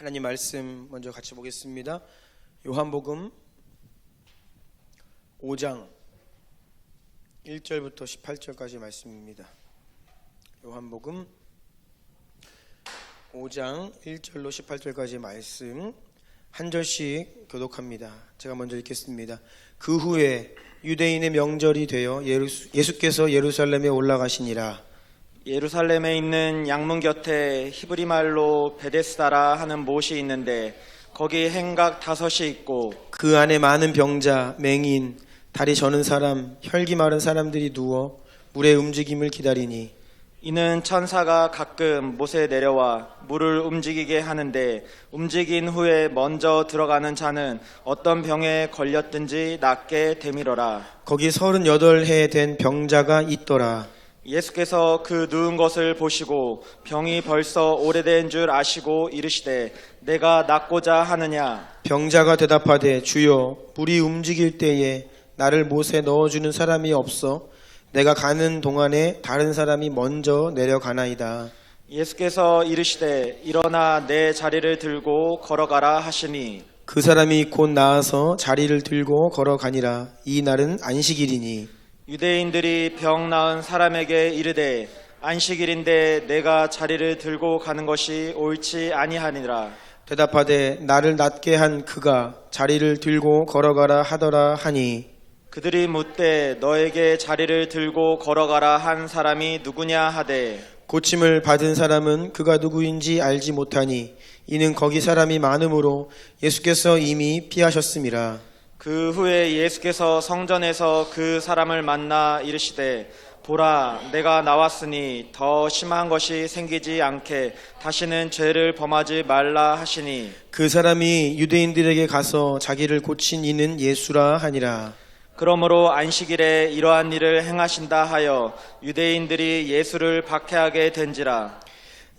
하나님 말씀 먼저 같이 보겠습니다. 요한복음 5장 1절부터 18절까지 말씀입니다. 요한복음 5장 1절로 18절까지 말씀 한 절씩 교독합니다. 제가 먼저 읽겠습니다. 그 후에 유대인의 명절이 되어 예수께서 예루살렘에 올라가시니라. 예루살렘에 있는 양문 곁에 히브리 말로 베데스다라 하는 못이 있는데 거기 행각 5이 있고 그 안에 많은 병자, 맹인, 다리 저는 사람, 혈기 마른 사람들이 누워 물의 움직임을 기다리니 이는 천사가 가끔 못에 내려와 물을 움직이게 하는데 움직인 후에 먼저 들어가는 자는 어떤 병에 걸렸든지 낫게 되밀어라. 거기 38해 된 병자가 있더라. 예수께서 그 누운 것을 보시고 병이 벌써 오래된 줄 아시고 이르시되 내가 낫고자 하느냐. 병자가 대답하되 주여 물이 움직일 때에 나를 못에 넣어주는 사람이 없어 내가 가는 동안에 다른 사람이 먼저 내려가나이다. 예수께서 이르시되 일어나 내 자리를 들고 걸어가라 하시니 그 사람이 곧 나아서 자리를 들고 걸어가니라. 이 날은 안식일이니 유대인들이 병 나은 사람에게 이르되 안식일인데 내가 자리를 들고 가는 것이 옳지 아니하니라. 대답하되 나를 낫게 한 그가 자리를 들고 걸어가라 하더라 하니 그들이 묻되 너에게 자리를 들고 걸어가라 한 사람이 누구냐 하되 고침을 받은 사람은 그가 누구인지 알지 못하니 이는 거기 사람이 많음으로 예수께서 이미 피하셨음이라. 그 후에 예수께서 성전에서 그 사람을 만나 이르시되 보라 내가 나왔으니 더 심한 것이 생기지 않게 다시는 죄를 범하지 말라 하시니 그 사람이 유대인들에게 가서 자기를 고친 이는 예수라 하니라. 그러므로 안식일에 이러한 일을 행하신다 하여 유대인들이 예수를 박해하게 된지라.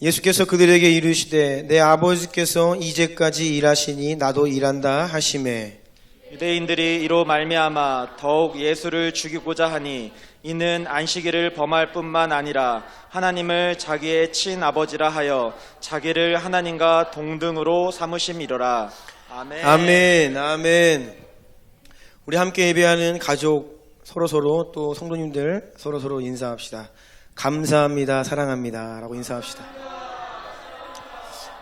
예수께서 그들에게 이르시되 내 아버지께서 이제까지 일하시니 나도 일한다 하시매 유대인들이 이로 말미암아 더욱 예수를 죽이고자 하니 이는 안식일을 범할 뿐만 아니라 하나님을 자기의 친아버지라 하여 자기를 하나님과 동등으로 삼으심이로라. 아멘. 아멘. 아멘. 우리 함께 예배하는 가족 서로서로 또 성도님들 서로서로 인사합시다. 감사합니다. 사랑합니다. 라고 인사합시다.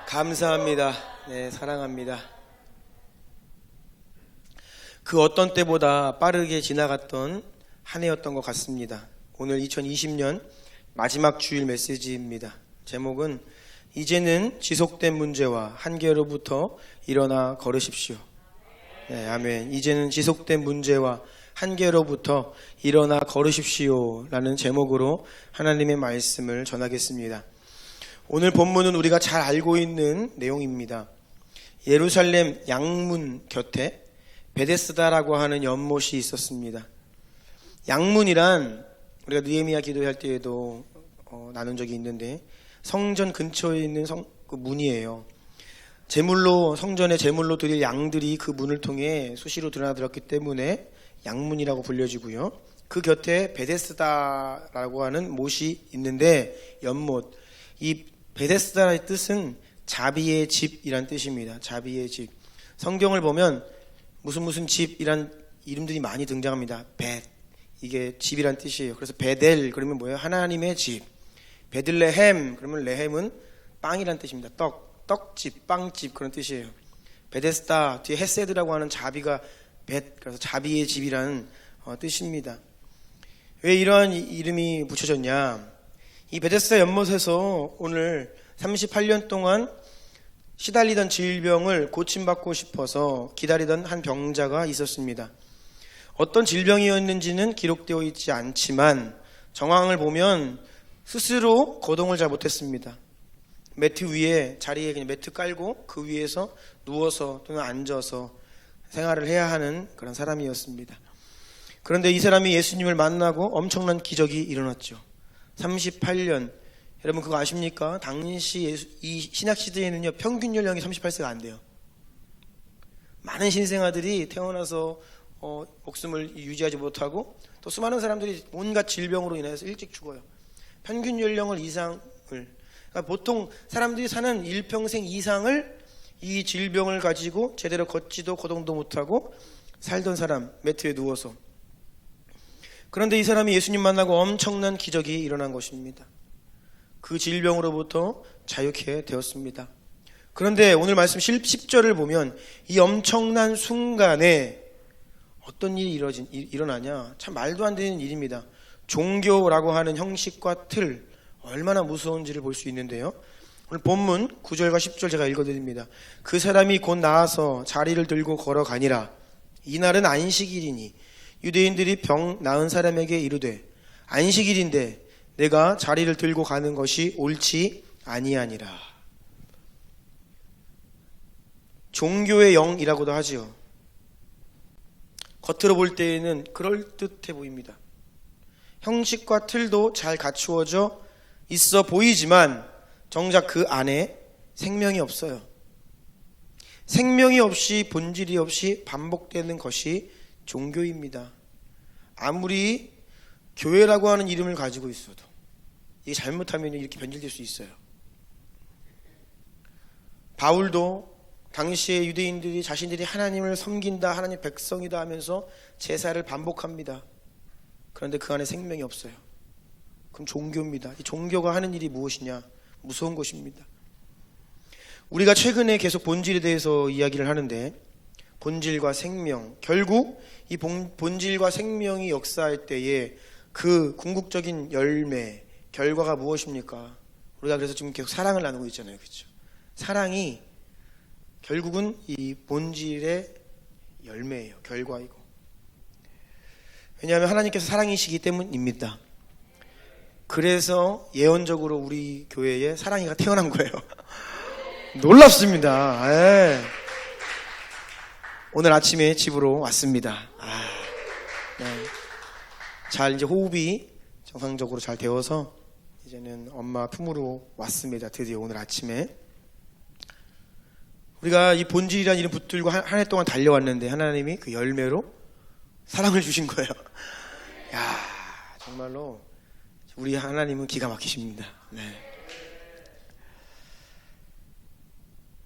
감사합니다. 네, 사랑합니다. 그 어떤 때보다 빠르게 지나갔던 한 해였던 것 같습니다. 오늘 2020년 마지막 주일 메시지입니다. 제목은 이제는 지속된 문제와 한계로부터 일어나 걸으십시오. 네, 아멘. 이제는 지속된 문제와 한계로부터 일어나 걸으십시오 라는 제목으로 하나님의 말씀을 전하겠습니다. 오늘 본문은 우리가 잘 알고 있는 내용입니다. 예루살렘 양문 곁에 베데스다라고 하는 연못이 있었습니다. 양문이란 우리가 느헤미야 기도할 때에도 나눈 적이 있는데 성전 근처에 있는 그 문이에요. 성전에 제물로 드릴 양들이 그 문을 통해 수시로 드러나들었기 때문에 양문이라고 불려지고요. 그 곁에 베데스다라고 하는 못이 있는데 연못. 이 베데스다의 뜻은 자비의 집이란 뜻입니다. 자비의 집. 성경을 보면 무슨 집이란 이름들이 많이 등장합니다. 이게 집이란 뜻이에요. 그래서 베델 그러면 뭐예요? 하나님의 집. 베들레헴 그러면 레헴은 빵이란 뜻입니다. 떡집, 빵집 그런 뜻이에요. 베데스다 뒤에 헤세드라고 하는 자비가 그래서 자비의 집이라는 뜻입니다. 왜 이러한 이름이 붙여졌냐? 이 베데스다 연못에서 오늘 38년 동안 시달리던 질병을 고침받고 싶어서 기다리던 한 병자가 있었습니다. 어떤 질병이었는지는 기록되어 있지 않지만 정황을 보면 스스로 거동을 잘 못했습니다. 자리에 그냥 매트 깔고 그 위에서 누워서 또는 앉아서 생활을 해야 하는 그런 사람이었습니다. 그런데 이 사람이 예수님을 만나고 엄청난 기적이 일어났죠. 38년. 여러분 그거 아십니까? 당시 이 신약 시대에는요 평균 연령이 38세가 안 돼요. 많은 신생아들이 태어나서 목숨을 유지하지 못하고 또 수많은 사람들이 온갖 질병으로 인해서 일찍 죽어요. 평균 연령을 이상을 그러니까 보통 사람들이 사는 일평생 이상을 이 질병을 가지고 제대로 걷지도 거동도 못하고 살던 사람, 매트에 누워서. 그런데 이 사람이 예수님 만나고 엄청난 기적이 일어난 것입니다. 그 질병으로부터 자유케 되었습니다. 그런데 오늘 말씀 10절을 보면 이 엄청난 순간에 어떤 일이 일어나냐, 참 말도 안 되는 일입니다. 종교라고 하는 형식과 틀, 얼마나 무서운지를 볼 수 있는데요. 오늘 본문 9절과 10절 제가 읽어드립니다. 그 사람이 곧 나와서 자리를 들고 걸어가니라. 이날은 안식일이니 유대인들이 병 나은 사람에게 이르되 안식일인데 내가 자리를 들고 가는 것이 옳지 아니하니라. 종교의 영이라고도 하지요. 겉으로 볼 때에는 그럴듯해 보입니다. 형식과 틀도 잘 갖추어져 있어 보이지만 정작 그 안에 생명이 없어요. 생명이 없이 본질이 없이 반복되는 것이 종교입니다. 아무리 교회라고 하는 이름을 가지고 있어도 이게 잘못하면 이렇게 변질될 수 있어요. 바울도 당시에 유대인들이 자신들이 하나님을 섬긴다, 하나님 백성이다 하면서 제사를 반복합니다. 그런데 그 안에 생명이 없어요. 그럼 종교입니다. 이 종교가 하는 일이 무엇이냐? 무서운 것입니다. 우리가 최근에 계속 본질에 대해서 이야기를 하는데, 본질과 생명, 결국 이 본질과 생명이 역사할 때에 그 궁극적인 열매, 결과가 무엇입니까? 우리가 그래서 지금 계속 사랑을 나누고 있잖아요. 그렇죠? 사랑이 결국은 이 본질의 열매예요. 결과이고. 왜냐하면 하나님께서 사랑이시기 때문입니다. 그래서 예언적으로 우리 교회에 사랑이가 태어난 거예요. 놀랍습니다. 네. 오늘 아침에 집으로 왔습니다. 네. 잘 이제 호흡이 정상적으로 잘 되어서 이제는 엄마 품으로 왔습니다. 드디어 오늘 아침에. 우리가 이 본질이라는 이름 붙들고 한 해 동안 달려왔는데 하나님이 그 열매로 사랑을 주신 거예요. 야, 정말로 우리 하나님은 기가 막히십니다. 네.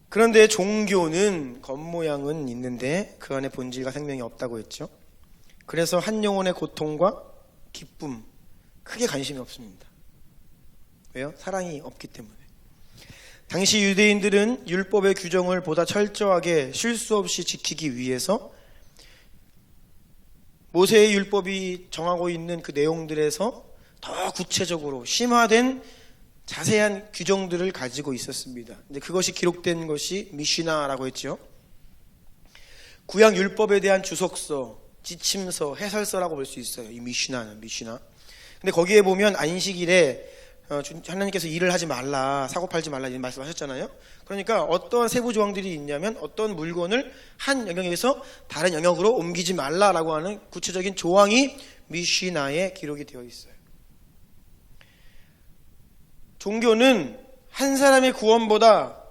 그런데 종교는 겉모양은 있는데 그 안에 본질과 생명이 없다고 했죠. 그래서 한 영혼의 고통과 기쁨, 크게 관심이 없습니다. 왜요? 사랑이 없기 때문에. 당시 유대인들은 율법의 규정을 보다 철저하게 실수 없이 지키기 위해서 모세의 율법이 정하고 있는 그 내용들에서 더 구체적으로 심화된 자세한 규정들을 가지고 있었습니다. 근데 그것이 기록된 것이 미시나라고 했죠. 구약 율법에 대한 주석서, 지침서, 해설서라고 볼 수 있어요. 이 미시나는 미시나. 근데 거기에 보면 안식일에 하나님께서 일을 하지 말라, 사고 팔지 말라 이런 말씀하셨잖아요. 그러니까 어떠한 세부 조항들이 있냐면 어떤 물건을 한 영역에서 다른 영역으로 옮기지 말라라고 하는 구체적인 조항이 미시나에 기록이 되어 있어요. 종교는 한 사람의 구원보다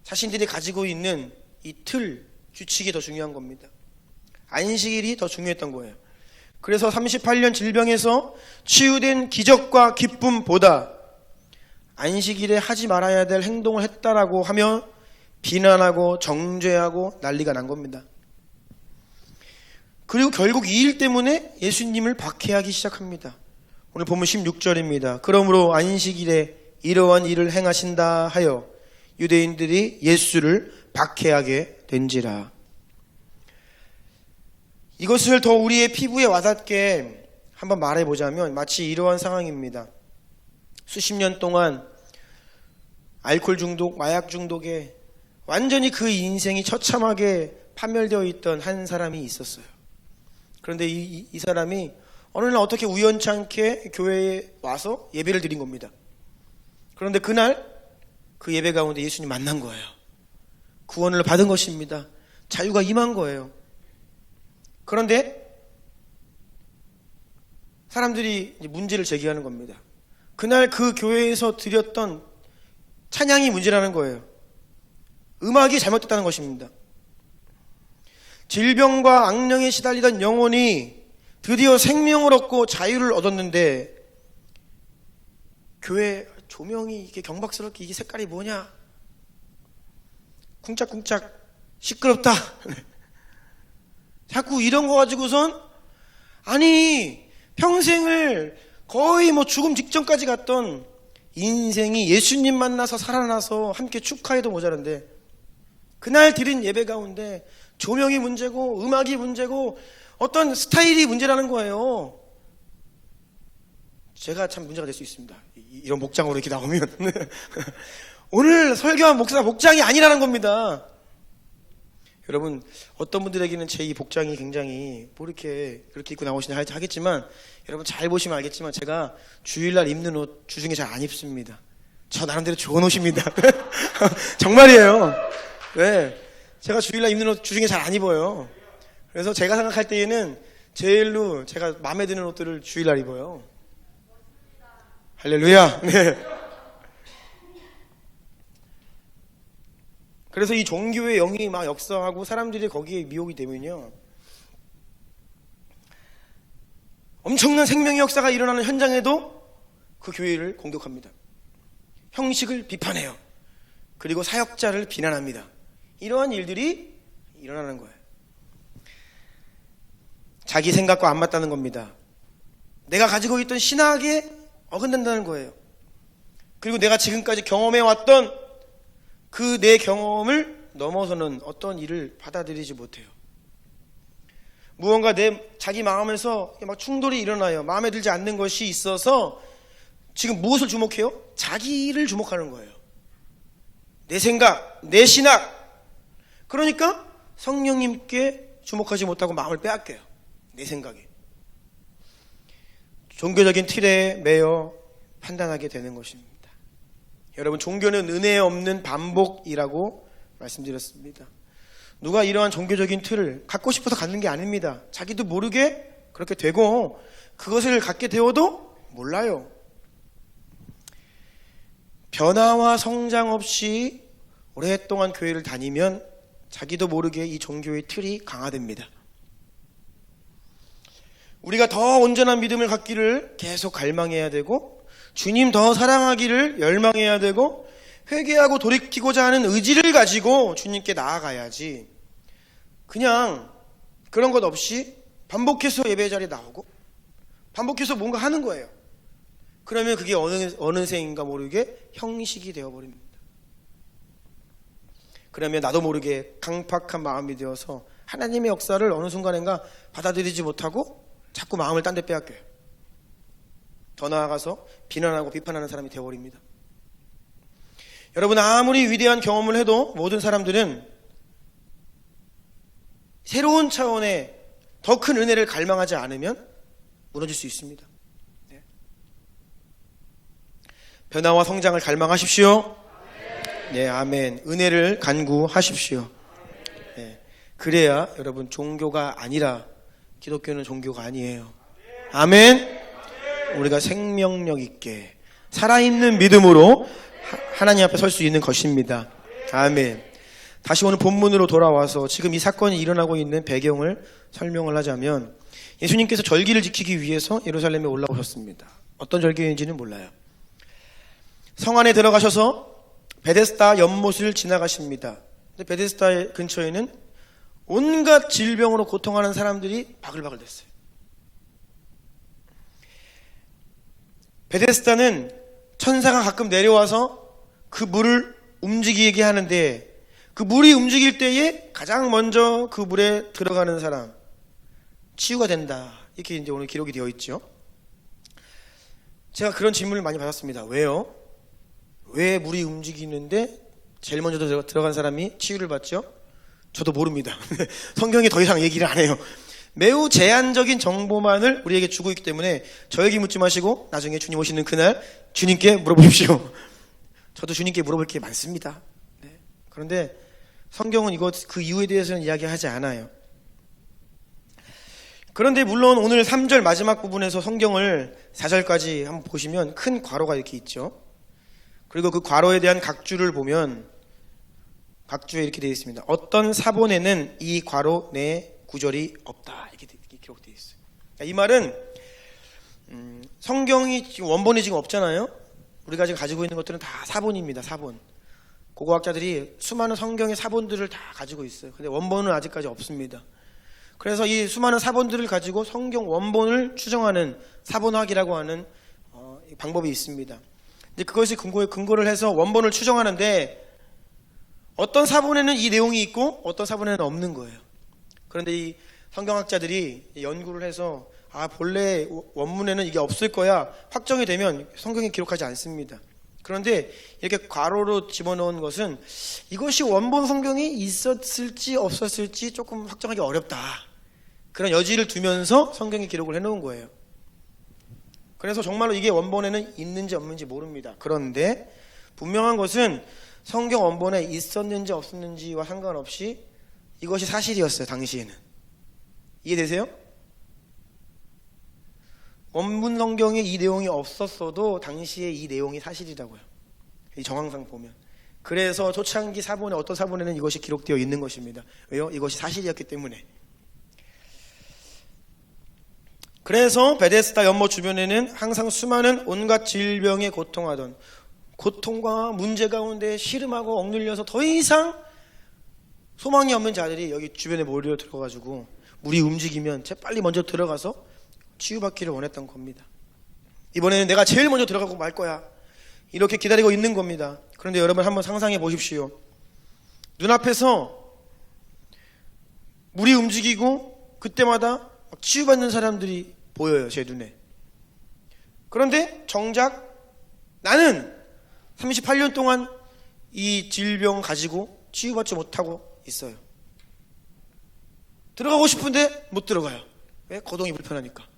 자신들이 가지고 있는 이 틀, 규칙이 더 중요한 겁니다. 안식일이 더 중요했던 거예요. 그래서 38년 질병에서 치유된 기적과 기쁨보다 안식일에 하지 말아야 될 행동을 했다라고 하며 비난하고 정죄하고 난리가 난 겁니다. 그리고 결국 이 일 때문에 예수님을 박해하기 시작합니다. 오늘 보면 16절입니다. 그러므로 안식일에 이러한 일을 행하신다 하여 유대인들이 예수를 박해하게 된지라. 이것을 더 우리의 피부에 와닿게 한번 말해보자면 마치 이러한 상황입니다. 수십 년 동안 알코올 중독, 마약 중독에 완전히 그 인생이 처참하게 파멸되어 있던 한 사람이 있었어요. 그런데 이 사람이 어느 날 어떻게 우연찮게 교회에 와서 예배를 드린 겁니다. 그런데 그날 그 예배 가운데 예수님 만난 거예요. 구원을 받은 것입니다. 자유가 임한 거예요. 그런데 사람들이 문제를 제기하는 겁니다. 그날 그 교회에서 드렸던 찬양이 문제라는 거예요. 음악이 잘못됐다는 것입니다. 질병과 악령에 시달리던 영혼이 드디어 생명을 얻고 자유를 얻었는데 교회 조명이 이게 경박스럽게 이게 색깔이 뭐냐? 쿵짝쿵짝 시끄럽다. 자꾸 이런 거 가지고선 아니 평생을 거의 뭐 죽음 직전까지 갔던 인생이 예수님 만나서 살아나서 함께 축하해도 모자란데 그날 드린 예배 가운데 조명이 문제고 음악이 문제고 어떤 스타일이 문제라는 거예요. 제가 참 문제가 될 수 있습니다. 이런 목장으로 이렇게 나오면 오늘 설교한 목사가 목장이 아니라는 겁니다. 여러분 어떤 분들에게는 제 이 복장이 굉장히 뭐 이렇게 그렇게 입고 나오시나 하겠지만 여러분 잘 보시면 알겠지만 제가 주일날 입는 옷 주중에 잘 안 입습니다. 저 나름대로 좋은 옷입니다. 정말이에요. 네, 제가 주일날 입는 옷 주중에 잘 안 입어요. 그래서 제가 생각할 때에는 제일로 제가 마음에 드는 옷들을 주일날 입어요. 할렐루야. 네. 그래서 이 종교의 영이 막 역사하고 사람들이 거기에 미혹이 되면요 엄청난 생명의 역사가 일어나는 현장에도 그 교회를 공격합니다. 형식을 비판해요. 그리고 사역자를 비난합니다. 이러한 일들이 일어나는 거예요. 자기 생각과 안 맞다는 겁니다. 내가 가지고 있던 신학에 어긋난다는 거예요. 그리고 내가 지금까지 경험해왔던 그 내 경험을 넘어서는 어떤 일을 받아들이지 못해요. 무언가 자기 마음에서 막 충돌이 일어나요. 마음에 들지 않는 것이 있어서 지금 무엇을 주목해요? 자기를 주목하는 거예요. 내 생각, 내 신학. 그러니까 성령님께 주목하지 못하고 마음을 빼앗겨요. 내 생각에. 종교적인 틀에 매여 판단하게 되는 것입니다. 여러분 종교는 은혜 없는 반복이라고 말씀드렸습니다. 누가 이러한 종교적인 틀을 갖고 싶어서 갖는 게 아닙니다. 자기도 모르게 그렇게 되고 그것을 갖게 되어도 몰라요. 변화와 성장 없이 오랫동안 교회를 다니면 자기도 모르게 이 종교의 틀이 강화됩니다. 우리가 더 온전한 믿음을 갖기를 계속 갈망해야 되고 주님 더 사랑하기를 열망해야 되고 회개하고 돌이키고자 하는 의지를 가지고 주님께 나아가야지 그냥 그런 것 없이 반복해서 예배 자리에 나오고 반복해서 뭔가 하는 거예요. 그러면 그게 어느새인가 모르게 형식이 되어버립니다. 그러면 나도 모르게 강팍한 마음이 되어서 하나님의 역사를 어느 순간인가 받아들이지 못하고 자꾸 마음을 딴 데 빼앗겨요. 더 나아가서 비난하고 비판하는 사람이 되어버립니다. 여러분 아무리 위대한 경험을 해도 모든 사람들은 새로운 차원의 더 큰 은혜를 갈망하지 않으면 무너질 수 있습니다. 네. 변화와 성장을 갈망하십시오. 네, 아멘. 은혜를 간구하십시오. 네. 그래야 여러분 종교가 아니라 기독교는 종교가 아니에요. 아멘. 우리가 생명력 있게 살아있는 믿음으로 하나님 앞에 설 수 있는 것입니다. 아멘. 다시 오늘 본문으로 돌아와서 지금 이 사건이 일어나고 있는 배경을 설명을 하자면 예수님께서 절기를 지키기 위해서 예루살렘에 올라오셨습니다. 어떤 절기인지는 몰라요. 성 안에 들어가셔서 베데스다 연못을 지나가십니다. 근데 베데스다 근처에는 온갖 질병으로 고통하는 사람들이 바글바글 됐어요. 베데스다는 천사가 가끔 내려와서 그 물을 움직이게 하는데 그 물이 움직일 때에 가장 먼저 그 물에 들어가는 사람 치유가 된다. 이렇게 이제 오늘 기록이 되어 있죠. 제가 그런 질문을 많이 받았습니다. 왜요? 왜 물이 움직이는데 제일 먼저 들어간 사람이 치유를 받죠? 저도 모릅니다. 성경이 더 이상 얘기를 안 해요. 매우 제한적인 정보만을 우리에게 주고 있기 때문에 저에게 묻지 마시고 나중에 주님 오시는 그날 주님께 물어보십시오. 저도 주님께 물어볼 게 많습니다. 네. 그런데 성경은 그 이유에 대해서는 이야기하지 않아요. 그런데 물론 오늘 3절 마지막 부분에서 성경을 4절까지 한번 보시면 큰 괄호가 이렇게 있죠. 그리고 그 괄호에 대한 각주를 보면 각주에 이렇게 되어 있습니다. 어떤 사본에는 이 괄호 내 구절이 없다. 이렇게 기록되어 있어요. 이 말은 성경이 지금 원본이 지금 없잖아요. 우리가 지금 가지고 있는 것들은 다 사본입니다. 사본. 고고학자들이 수많은 성경의 사본들을 다 가지고 있어요. 근데 원본은 아직까지 없습니다. 그래서 이 수많은 사본들을 가지고 성경 원본을 추정하는 사본학이라고 하는 방법이 있습니다. 근데 그것이 근거를 해서 원본을 추정하는데 어떤 사본에는 이 내용이 있고 어떤 사본에는 없는 거예요. 그런데 이 성경학자들이 연구를 해서 본래 원문에는 이게 없을 거야 확정이 되면 성경에 기록하지 않습니다. 그런데 이렇게 괄호로 집어넣은 것은 이것이 원본 성경에 있었을지 없었을지 조금 확정하기 어렵다, 그런 여지를 두면서 성경에 기록을 해놓은 거예요. 그래서 정말로 이게 원본에는 있는지 없는지 모릅니다. 그런데 분명한 것은 성경 원본에 있었는지 없었는지와 상관없이 이것이 사실이었어요. 당시에는. 이해되세요? 원문 성경에 이 내용이 없었어도 당시에 이 내용이 사실이라고요. 이 정황상 보면. 그래서 초창기 사본에 어떤 사본에는 이것이 기록되어 있는 것입니다. 왜요? 이것이 사실이었기 때문에. 그래서 베데스다 연못 주변에는 항상 수많은 온갖 질병에 고통하던, 고통과 문제 가운데 시름하고 억눌려서 더 이상 소망이 없는 자들이 여기 주변에 몰려 들어가지고 물이 움직이면 재빨리 먼저 들어가서 치유받기를 원했던 겁니다. 이번에는 내가 제일 먼저 들어가고 말 거야, 이렇게 기다리고 있는 겁니다. 그런데 여러분 한번 상상해 보십시오. 눈앞에서 물이 움직이고 그때마다 치유받는 사람들이 보여요, 제 눈에. 그런데 정작 나는 38년 동안 이 질병 가지고 치유받지 못하고 있어요. 들어가고 싶은데 못 들어가요. 왜? 거동이 불편하니까.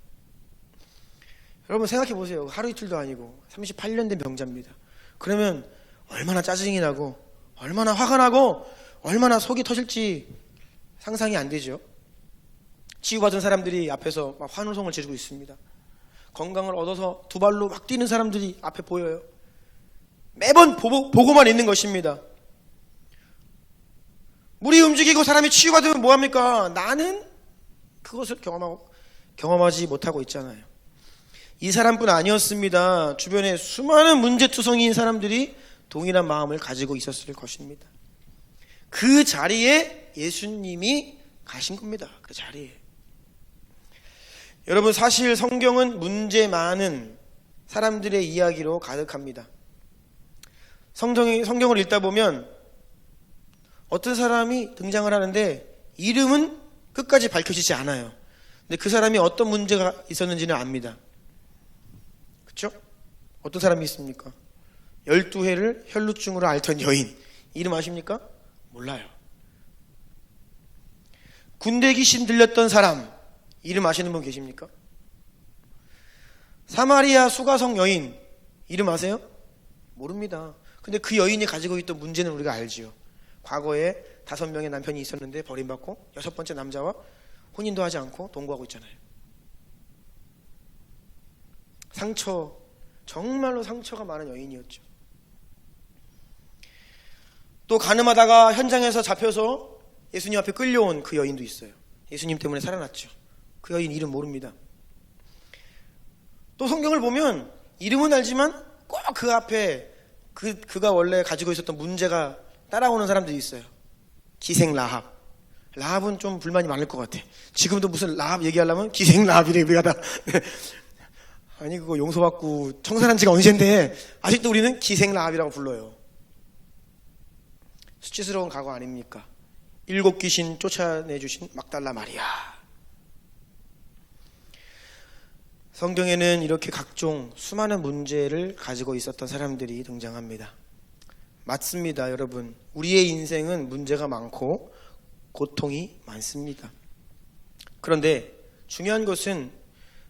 여러분 생각해 보세요. 하루 이틀도 아니고 38년 된 병자입니다. 그러면 얼마나 짜증이 나고 얼마나 화가 나고 얼마나 속이 터질지 상상이 안 되죠. 치유받은 사람들이 앞에서 막 환호성을 지르고 있습니다. 건강을 얻어서 두 발로 막 뛰는 사람들이 앞에 보여요. 매번 보고만 있는 것입니다. 물이 움직이고 사람이 치유받으면 뭐합니까? 나는 그것을 경험하지 못하고 있잖아요. 이 사람뿐 아니었습니다. 주변에 수많은 문제투성이인 사람들이 동일한 마음을 가지고 있었을 것입니다. 그 자리에 예수님이 가신 겁니다. 그 자리에. 여러분, 사실 성경은 문제 많은 사람들의 이야기로 가득합니다. 성경을 읽다 보면 어떤 사람이 등장을 하는데 이름은 끝까지 밝혀지지 않아요. 근데 그 사람이 어떤 문제가 있었는지는 압니다. 그렇죠? 어떤 사람이 있습니까? 12해를 혈루증으로 앓던 여인, 이름 아십니까? 몰라요. 군대 귀신 들렸던 사람, 이름 아시는 분 계십니까? 사마리아 수가성 여인, 이름 아세요? 모릅니다. 근데 그 여인이 가지고 있던 문제는 우리가 알지요. 과거에 5명의 남편이 있었는데 버림받고 6번째 남자와 혼인도 하지 않고 동거하고 있잖아요. 정말로 상처가 많은 여인이었죠. 또 가늠하다가 현장에서 잡혀서 예수님 앞에 끌려온 그 여인도 있어요. 예수님 때문에 살아났죠. 그 여인 이름 모릅니다. 또 성경을 보면 이름은 알지만 꼭 그 앞에 그가 원래 가지고 있었던 문제가 따라오는 사람들이 있어요. 기생 라합. 라합은 좀 불만이 많을 것 같아. 지금도 무슨 라합 얘기하려면 기생 라합이래 얘기하다. 아니 그거 용서받고 청산한 지가 언젠데 아직도 우리는 기생 라합이라고 불러요. 수치스러운 과거 아닙니까? 7 귀신 쫓아내주신 막달라 마리아. 성경에는 이렇게 각종 수많은 문제를 가지고 있었던 사람들이 등장합니다. 맞습니다, 여러분. 우리의 인생은 문제가 많고 고통이 많습니다. 그런데 중요한 것은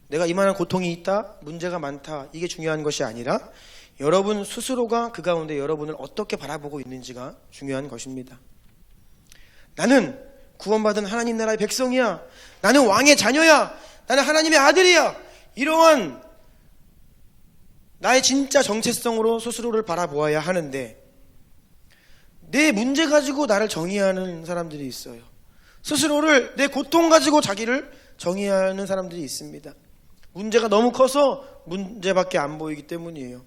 내가 이만한 고통이 있다, 문제가 많다, 이게 중요한 것이 아니라 여러분 스스로가 그 가운데 여러분을 어떻게 바라보고 있는지가 중요한 것입니다. 나는 구원받은 하나님 나라의 백성이야. 나는 왕의 자녀야. 나는 하나님의 아들이야. 이러한 나의 진짜 정체성으로 스스로를 바라보아야 하는데 내 문제 가지고 나를 정의하는 사람들이 있어요. 스스로를 내 고통 가지고 자기를 정의하는 사람들이 있습니다. 문제가 너무 커서 문제밖에 안 보이기 때문이에요.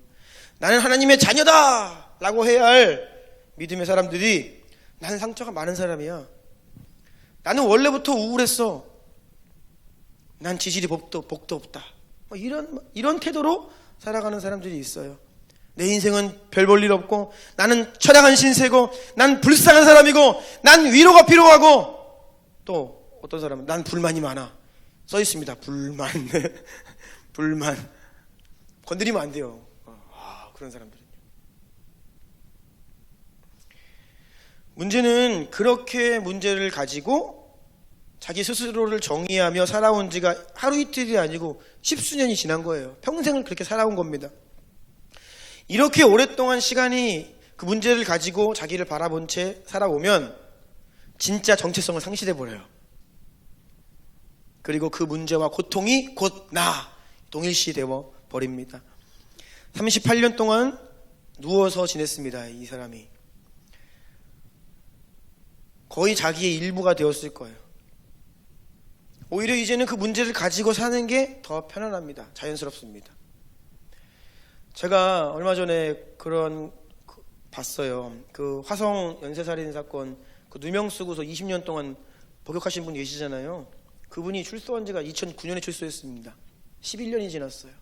나는 하나님의 자녀다 라고 해야 할 믿음의 사람들이 나는 상처가 많은 사람이야. 나는 원래부터 우울했어. 난 지질이 복도 없다. 이런 태도로 살아가는 사람들이 있어요. 내 인생은 별 볼 일 없고, 나는 처량한 신세고, 난 불쌍한 사람이고, 난 위로가 필요하고, 또 어떤 사람은 난 불만이 많아. 써 있습니다. 불만. 불만. 건드리면 안 돼요. 그런 사람들은요. 문제는 그렇게 문제를 가지고 자기 스스로를 정의하며 살아온 지가 하루 이틀이 아니고 십수년이 지난 거예요. 평생을 그렇게 살아온 겁니다. 이렇게 오랫동안 시간이 그 문제를 가지고 자기를 바라본 채 살아오면 진짜 정체성을 상실해 버려요. 그리고 그 문제와 고통이 곧 나 동일시 되어 버립니다. 38년 동안 누워서 지냈습니다. 이 사람이 거의 자기의 일부가 되었을 거예요. 오히려 이제는 그 문제를 가지고 사는 게 더 편안합니다. 자연스럽습니다. 제가 얼마 전에 봤어요. 그 화성 연쇄살인 사건, 그 누명 쓰고서 20년 동안 복역하신 분이 계시잖아요. 그분이 출소한 지가 2009년에 출소했습니다. 11년이 지났어요.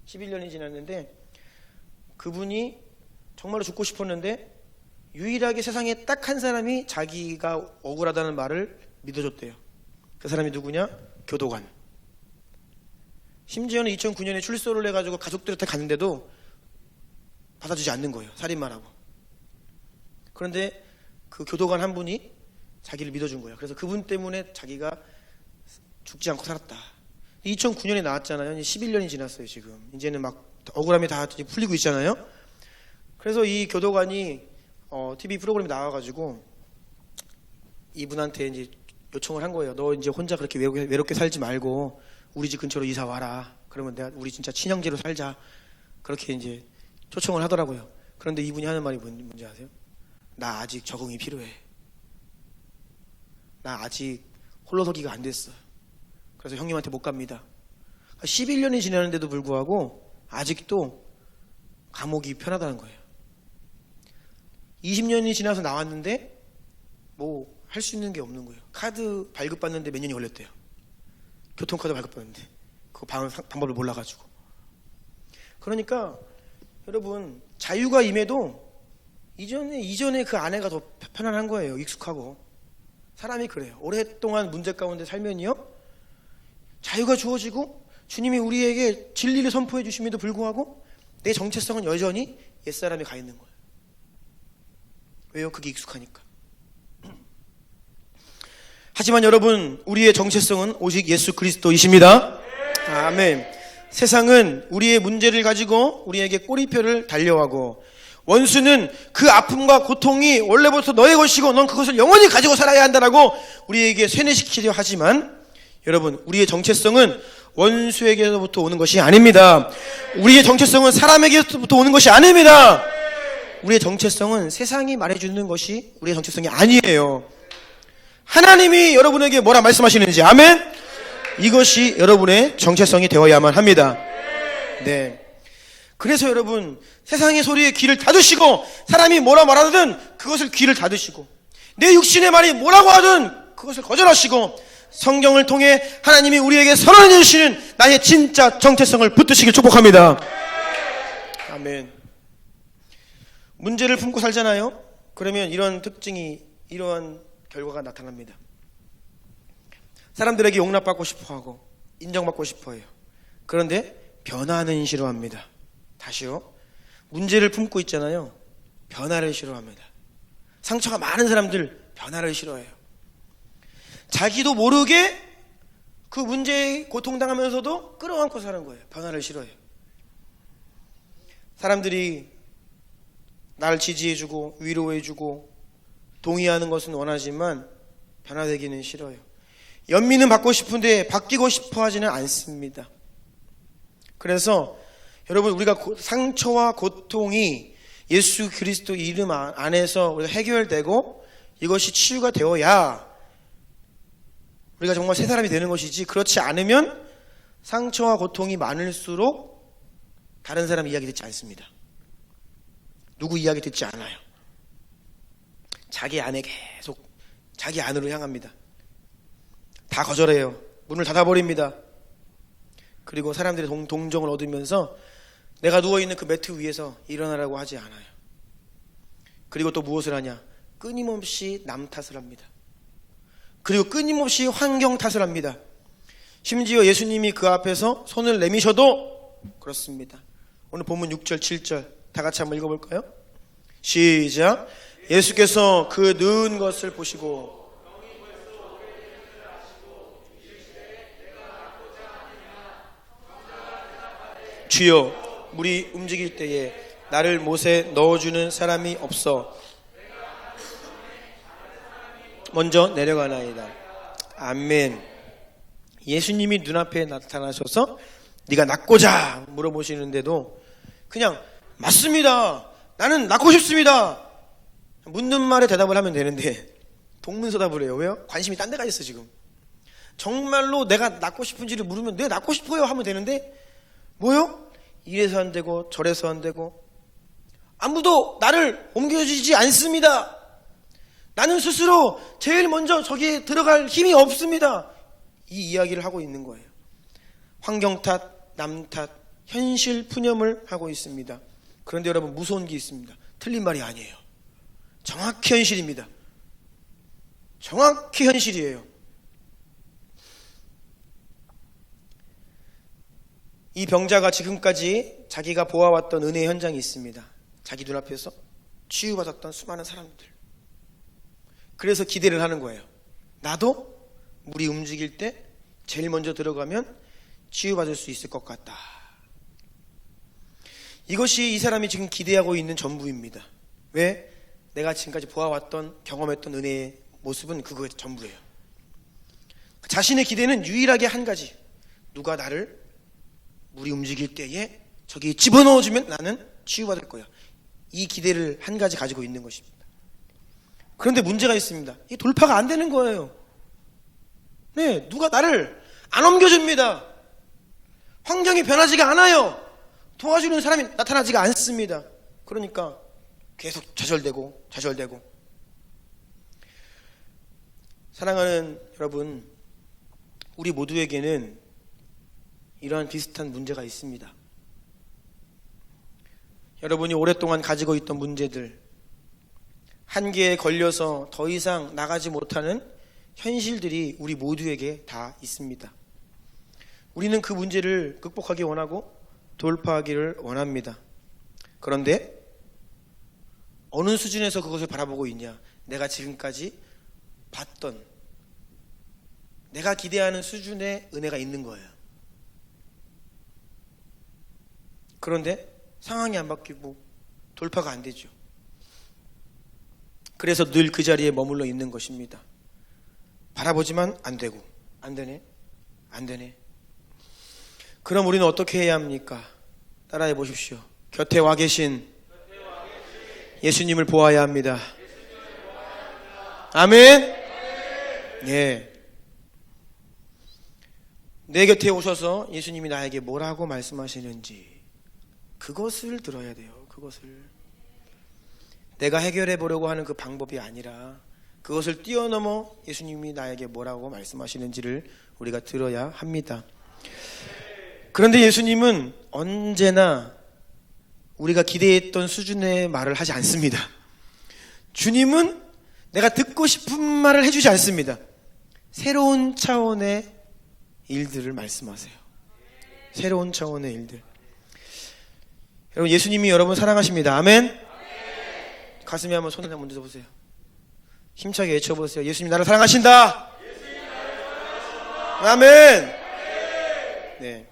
11년이 지났는데 그분이 정말로 죽고 싶었는데 유일하게 세상에 딱 한 사람이 자기가 억울하다는 말을 믿어줬대요. 그 사람이 누구냐? 교도관. 심지어는 2009년에 출소를 해가지고 가족들한테 갔는데도 받아주지 않는 거예요. 살인만 하고. 그런데 그 교도관 한 분이 자기를 믿어준 거예요. 그래서 그분 때문에 자기가 죽지 않고 살았다. 2009년에 나왔잖아요. 11년이 지났어요. 지금 이제는 막 억울함이 다 풀리고 있잖아요. 그래서 이 교도관이 TV 프로그램에 나와가지고 이분한테 이제 요청을 한 거예요. 너 이제 혼자 그렇게 외롭게 살지 말고 우리 집 근처로 이사 와라. 그러면 우리 진짜 친형제로 살자. 그렇게 이제 초청을 하더라고요. 그런데 이분이 하는 말이 뭔지 아세요? 나 아직 적응이 필요해. 나 아직 홀로서기가 안 됐어. 그래서 형님한테 못 갑니다. 11년이 지났는데도 불구하고 아직도 감옥이 편하다는 거예요. 20년이 지나서 나왔는데 뭐 할 수 있는 게 없는 거예요. 카드 발급받는데 몇 년이 걸렸대요. 교통카드 발급받는데 그 방법을 몰라가지고. 그러니까 여러분 자유가 임해도 이전에 그 아내가 더 편안한 거예요. 익숙하고. 사람이 그래요. 오랫동안 문제 가운데 살면요 자유가 주어지고 주님이 우리에게 진리를 선포해 주심에도 불구하고 내 정체성은 여전히 옛사람이 가 있는 거예요. 왜요? 그게 익숙하니까. 하지만 여러분 우리의 정체성은 오직 예수 그리스도이십니다. 아멘. 세상은 우리의 문제를 가지고 우리에게 꼬리표를 달려하고 원수는 그 아픔과 고통이 원래부터 너의 것이고 넌 그것을 영원히 가지고 살아야 한다라고 우리에게 세뇌시키려 하지만 여러분 우리의 정체성은 원수에게로부터 오는 것이 아닙니다. 우리의 정체성은 사람에게로부터 오는 것이 아닙니다. 우리의 정체성은 세상이 말해주는 것이 우리의 정체성이 아니에요. 하나님이 여러분에게 뭐라 말씀하시는지 아멘. 이것이 여러분의 정체성이 되어야만 합니다. 네. 그래서 여러분 세상의 소리에 귀를 닫으시고 사람이 뭐라 말하든 그것을 귀를 닫으시고 내 육신의 말이 뭐라고 하든 그것을 거절하시고 성경을 통해 하나님이 우리에게 선언해 주시는 나의 진짜 정체성을 붙드시길 축복합니다. 아멘. 문제를 품고 살잖아요. 그러면 이런 이러한 결과가 나타납니다. 사람들에게 용납받고 싶어하고 인정받고 싶어해요. 그런데 변화는 싫어합니다. 다시요. 문제를 품고 있잖아요. 변화를 싫어합니다. 상처가 많은 사람들 변화를 싫어해요. 자기도 모르게 그 문제에 고통당하면서도 끌어안고 사는 거예요. 변화를 싫어해요. 사람들이 나를 지지해주고 위로해주고 동의하는 것은 원하지만 변화되기는 싫어요. 연민은 받고 싶은데 바뀌고 싶어 하지는 않습니다. 그래서 여러분 우리가 상처와 고통이 예수 그리스도 이름 안에서 우리가 해결되고 이것이 치유가 되어야 우리가 정말 새 사람이 되는 것이지 그렇지 않으면 상처와 고통이 많을수록 다른 사람 이야기 듣지 않습니다. 누구 이야기 듣지 않아요. 자기 안에 계속 자기 안으로 향합니다. 다 거절해요. 문을 닫아버립니다. 그리고 사람들의 동정을 얻으면서 내가 누워있는 그 매트 위에서 일어나라고 하지 않아요. 그리고 또 무엇을 하냐? 끊임없이 남 탓을 합니다. 그리고 끊임없이 환경 탓을 합니다. 심지어 예수님이 그 앞에서 손을 내미셔도 그렇습니다. 오늘 본문 6절 7절 다 같이 한번 읽어볼까요? 시작. 예수께서 그 누운 것을 보시고 주여 물이 움직일 때에 나를 못에 넣어주는 사람이 없어 먼저 내려가나이다. 아멘. 예수님이 눈앞에 나타나셔서 네가 낫고자 물어보시는데도 그냥 맞습니다. 나는 낫고 싶습니다. 묻는 말에 대답을 하면 되는데 동문서답을 해요. 왜요? 관심이 딴 데가 있어 지금. 정말로 내가 낫고 싶은지를 물으면 네 낫고 싶어요 하면 되는데 뭐요? 이래서 안 되고 저래서 안 되고 아무도 나를 옮겨주지 않습니다. 나는 스스로 제일 먼저 저기에 들어갈 힘이 없습니다. 이 이야기를 하고 있는 거예요. 환경 탓, 남 탓, 현실 푸념을 하고 있습니다. 그런데 여러분 무서운 게 있습니다. 틀린 말이 아니에요. 정확히 현실입니다. 정확히 현실이에요. 이 병자가 지금까지 자기가 보아왔던 은혜의 현장이 있습니다. 자기 눈앞에서 치유받았던 수많은 사람들. 그래서 기대를 하는 거예요. 나도 물이 움직일 때 제일 먼저 들어가면 치유받을 수 있을 것 같다. 이것이 이 사람이 지금 기대하고 있는 전부입니다. 왜? 내가 지금까지 보아왔던 경험했던 은혜의 모습은 그거의 전부예요. 자신의 기대는 유일하게 한 가지. 누가 나를 물이 움직일 때에 저기 집어넣어주면 나는 치유받을 거야. 이 기대를 한 가지 가지고 있는 것입니다. 그런데 문제가 있습니다. 이 돌파가 안 되는 거예요. 네, 누가 나를 안 옮겨줍니다. 환경이 변하지가 않아요. 도와주는 사람이 나타나지가 않습니다. 그러니까 계속 좌절되고 사랑하는 여러분, 우리 모두에게는 이러한 비슷한 문제가 있습니다. 여러분이 오랫동안 가지고 있던 문제들, 한계에 걸려서 더 이상 나가지 못하는 현실들이 우리 모두에게 다 있습니다. 우리는 그 문제를 극복하기 원하고 돌파하기를 원합니다. 그런데 어느 수준에서 그것을 바라보고 있냐? 내가 지금까지 봤던, 내가 기대하는 수준의 은혜가 있는 거예요. 그런데 상황이 안 바뀌고 돌파가 안 되죠. 그래서 늘 그 자리에 머물러 있는 것입니다. 바라보지만 안 되고, 안 되네. 그럼 우리는 어떻게 해야 합니까? 따라해 보십시오. 곁에 와 계신 예수님을 보아야 합니다. 아멘. 예. 내 곁에 오셔서 예수님이 나에게 뭐라고 말씀하시는지 그것을 들어야 돼요. 그것을. 내가 해결해 보려고 하는 그 방법이 아니라 그것을 뛰어넘어 예수님이 나에게 뭐라고 말씀하시는지를 우리가 들어야 합니다. 그런데 예수님은 언제나 우리가 기대했던 수준의 말을 하지 않습니다. 주님은 내가 듣고 싶은 말을 해주지 않습니다. 새로운 차원의 일들을 말씀하세요. 새로운 차원의 일들. 여러분, 예수님이 여러분 사랑하십니다. 아멘. 가슴에 한번 손을 한번 얹어보세요. 힘차게 외쳐보세요. 예수님 나를 사랑하신다. 아멘. 네.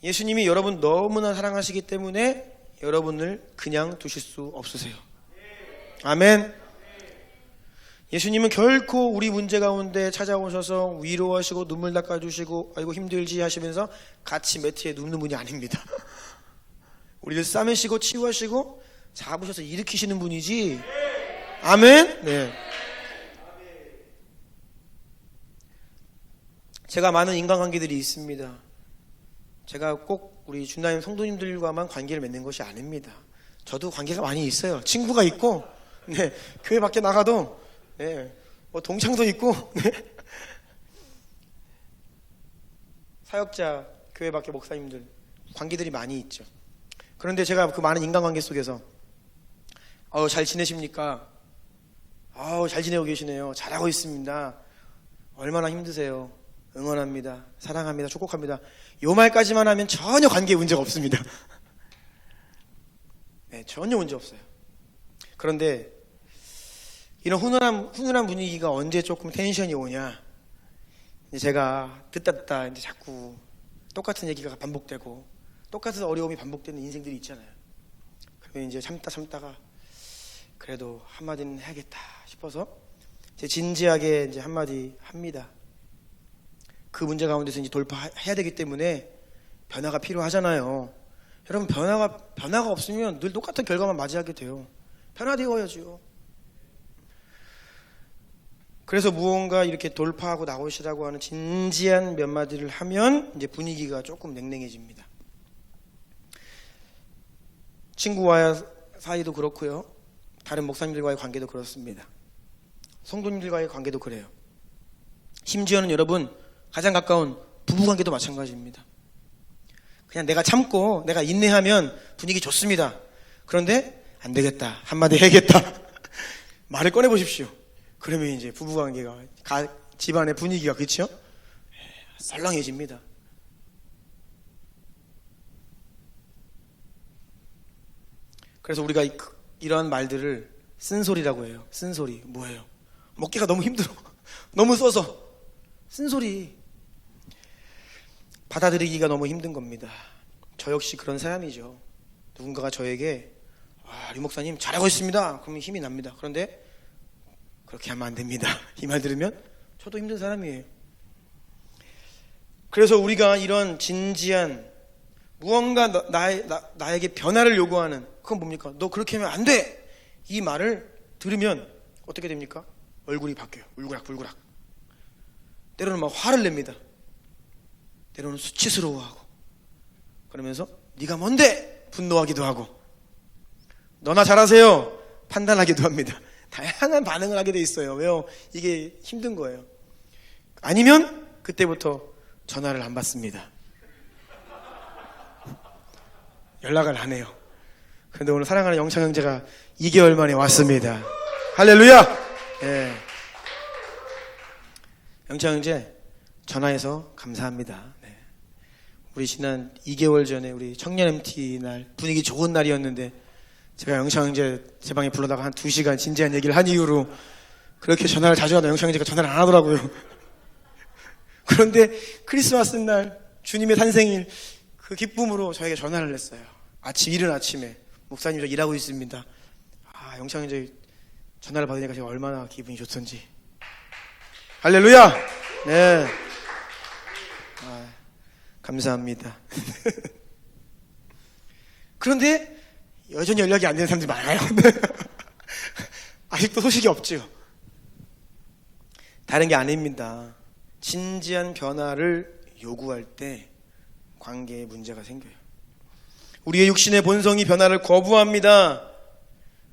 예수님이 여러분 너무나 사랑하시기 때문에 여러분을 그냥 두실 수 없으세요. 아멘. 예수님은 결코 우리 문제 가운데 찾아오셔서 위로하시고 눈물 닦아주시고 아이고 힘들지 하시면서 같이 매트에 눕는 분이 아닙니다. 우리를 싸매시고 치유하시고 잡으셔서 일으키시는 분이지. 아멘. 네. 제가 많은 인간관계들이 있습니다. 제가 꼭 우리 준나임 성도님들과만 관계를 맺는 것이 아닙니다. 저도 관계가 많이 있어요. 친구가 있고 네, 교회 밖에 나가도 네, 뭐 동창도 있고 네. 사역자, 교회 밖에 목사님들 관계들이 많이 있죠. 그런데 제가 그 많은 인간관계 속에서 잘 지내십니까? 잘 지내고 계시네요. 잘하고 있습니다. 얼마나 힘드세요? 응원합니다. 사랑합니다. 축복합니다. 요 말까지만 하면 전혀 관계에 문제가 없습니다. 네, 전혀 문제 없어요. 그런데 이런 훈훈한 분위기가 언제 조금 텐션이 오냐? 이제 제가 듣다 이제 자꾸 똑같은 얘기가 반복되고 똑같은 어려움이 반복되는 인생들이 있잖아요. 그러면 이제 참다가 그래도 한마디는 해야겠다 싶어서 이제 진지하게 이제 한마디 합니다. 그 문제 가운데서 이제 돌파해야 되기 때문에 변화가 필요하잖아요. 여러분, 변화가 없으면 늘 똑같은 결과만 맞이하게 돼요. 변화되어야죠. 그래서 무언가 이렇게 돌파하고 나오시라고 하는 진지한 몇 마디를 하면 이제 분위기가 조금 냉랭해집니다. 친구와의 사이도 그렇고요. 다른 목사님들과의 관계도 그렇습니다. 성도님들과의 관계도 그래요. 심지어는 여러분, 가장 가까운 부부관계도 마찬가지입니다. 그냥 내가 참고 내가 인내하면 분위기 좋습니다. 그런데 안 되겠다, 한마디 해야겠다 말을 꺼내보십시오. 그러면 이제 부부관계가 집안의 분위기가 그렇죠? 썰렁해집니다. 그래서 우리가 이런 말들을 쓴소리라고 해요. 쓴소리 뭐예요? 먹기가 너무 힘들어. 너무 써서 쓴소리. 받아들이기가 너무 힘든 겁니다. 저 역시 그런 사람이죠. 누군가가 저에게 류 목사님 잘하고 있습니다. 그러면 힘이 납니다. 그런데 그렇게 하면 안 됩니다. 이 말 들으면 저도 힘든 사람이에요. 그래서 우리가 이런 진지한 무언가 나에게 변화를 요구하는, 그건 뭡니까? 너 그렇게 하면 안 돼! 이 말을 들으면 어떻게 됩니까? 얼굴이 바뀌어요. 울그락불그락. 때로는 막 화를 냅니다. 때로는 수치스러워하고, 그러면서 네가 뭔데? 분노하기도 하고, 너나 잘하세요 판단하기도 합니다. 다양한 반응을 하게 돼 있어요. 왜요? 이게 힘든 거예요. 아니면 그때부터 전화를 안 받습니다. 연락을 안 해요. 그런데 오늘 사랑하는 영창 형제가 2개월 만에 왔습니다. 할렐루야! 예. 영창 형제 전화해서 감사합니다. 네. 우리 지난 2개월 전에 우리 청년 MT 날 분위기 좋은 날이었는데 제가 영창 형제 제 방에 불러다가 한 2시간 진지한 얘기를 한 이후로 그렇게 전화를 자주 하다 영창 형제가 전화를 안 하더라고요. 그런데 크리스마스 날 주님의 탄생일 그 기쁨으로 저에게 전화를 했어요. 이른 아침에 목사님 저 일하고 있습니다. 영창 형제 전화를 받으니까 제가 얼마나 기분이 좋던지. 할렐루야! 네. 감사합니다. 그런데 여전히 연락이 안 되는 사람들이 많아요. 아직도 소식이 없죠. 다른 게 아닙니다. 진지한 변화를 요구할 때 관계에 문제가 생겨요. 우리의 육신의 본성이 변화를 거부합니다.